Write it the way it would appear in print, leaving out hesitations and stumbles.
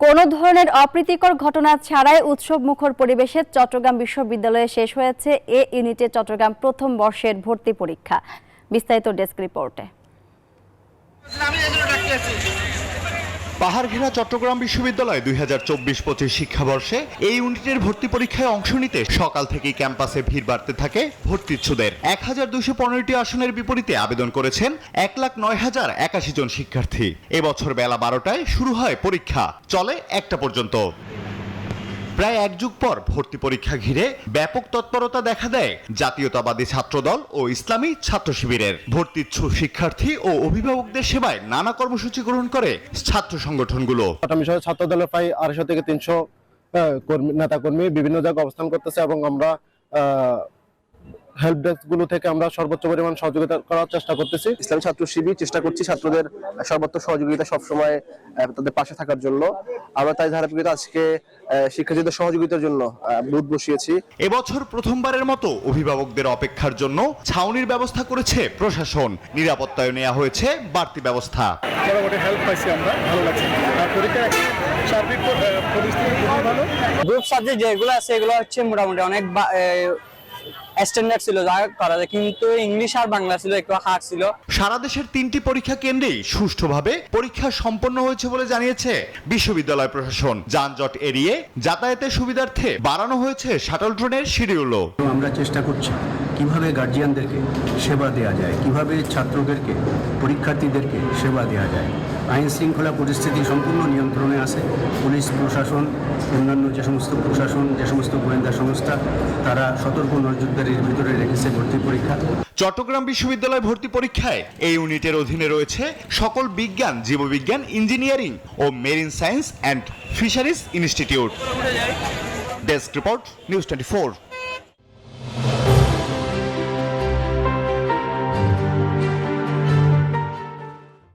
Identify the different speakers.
Speaker 1: কোনো ধরনের অপ্রীতিকর ঘটনা ছাড়াই উৎসবমুখর পরিবেশে চট্টগ্রাম বিশ্ববিদ্যালয়ে শেষ হয়েছে এ ইউনিটে চট্টগ্রাম প্রথম বর্ষের ভর্তি পরীক্ষা। বিস্তারিত ডেস্ক রিপোর্টে।
Speaker 2: পাহাড় ঘেরা চট্টগ্রাম বিশ্ববিদ্যালয় ২০২৪-২৫ শিক্ষাবর্ষে এই ইউনিটের ভর্তি পরীক্ষায় অংশ নিতে সকাল থেকেই ক্যাম্পাসে ভিড় বাড়তে থাকে ভর্তিচ্ছুদের। ১,২১৫টি আসনের বিপরীতে আবেদন করেছেন ১,০৯,০৮১ জন শিক্ষার্থী। এবছর বেলা ১২টায় শুরু হয় পরীক্ষা, চলে ১টা পর্যন্ত। প্রায় এক যুগ পর ভর্তি পরীক্ষা ঘিরে ব্যাপক তৎপরতা দেখা দেয় জাতীয়তাবাদী ছাত্রদল ও ইসলামী ছাত্র শিবিরের। ভর্তিচ্ছু শিক্ষার্থী ও অভিভাবকদের সেবায় নানা কর্মসূচি গ্রহণ করে ছাত্র সংগঠনগুলো।
Speaker 3: ছাত্রদলের প্রায় ২৫০ থেকে ৩০০ নেতাকর্মী বিভিন্ন জায়গায় অবস্থান করতেছে এবং আমরা হেল্প ডেস্ক গুলো থেকে আমরা সর্বোচ্চ পরিমাণ সহযোগিতা করার চেষ্টা করতেছি।
Speaker 4: ইসলামী ছাত্র শিবির চেষ্টা করছি ছাত্রদের সর্বোচ্চ সহযোগিতা সবসময় তাদের পাশে থাকার জন্য। আমরা তাই ধারাবাহিকতা আজকে শিক্ষার্থীদের সহযোগিতার জন্য বুথ বসিয়েছি।
Speaker 2: এবছর প্রথমবারের মতো অভিভাবকদের অপেক্ষার জন্য ছাউনির ব্যবস্থা করেছে প্রশাসন। নিরাপত্তায় নেওয়া হয়েছে বাড়তি ব্যবস্থা।
Speaker 3: মোটামুটি হেল্প পাইছি আমরা, ভালো লাগছে। আর পরীক্ষার সার্বিক পরিস্থিতি খুবই ভালো।
Speaker 5: গ্রুপ সাবজেক্ট যেগুলো আছে এগুলো হচ্ছে মোটামুটি অনেক স্ট্যান্ডার্ড ছিল যা করা যায়, কিন্তু ইংলিশ আর বাংলা ছিল একটু হার্ড ছিল।
Speaker 2: সারা দেশের ৩টি পরীক্ষা কেন্দ্রেই সুষ্ঠুভাবে পরীক্ষা সম্পন্ন হয়েছে বলে জানিয়েছে বিশ্ববিদ্যালয় প্রশাসন। যানজট এড়িয়ে যাতায়াতের সুবিধার্থে বাড়ানো হয়েছে শাটল ট্রেনের শিডিউলও।
Speaker 6: আমরা চেষ্টা করছি কিভাবে গার্জিয়ানদেরকে সেবা দেওয়া যায়, কিভাবে ছাত্রদেরকে পরীক্ষার্থীদেরকে সেবা দেওয়া যায়। আইন শৃঙ্খলা পরিস্থিতি সম্পূর্ণ নিয়ন্ত্রণে আছে। পুলিশ প্রশাসন, অন্যান্য যে সমস্ত প্রশাসন, যে সমস্ত গোয়েন্দা সংস্থা, তারা সতর্ক নজরদারির ভিতরে রেখেছে ভর্তি পরীক্ষা।
Speaker 2: চট্টগ্রাম বিশ্ববিদ্যালয় ভর্তি পরীক্ষায় এই ইউনিটের অধীনে রয়েছে সকল বিজ্ঞান, জীববিজ্ঞান, ইঞ্জিনিয়ারিং ও marine science and fisheries institute. Desk report, news 24।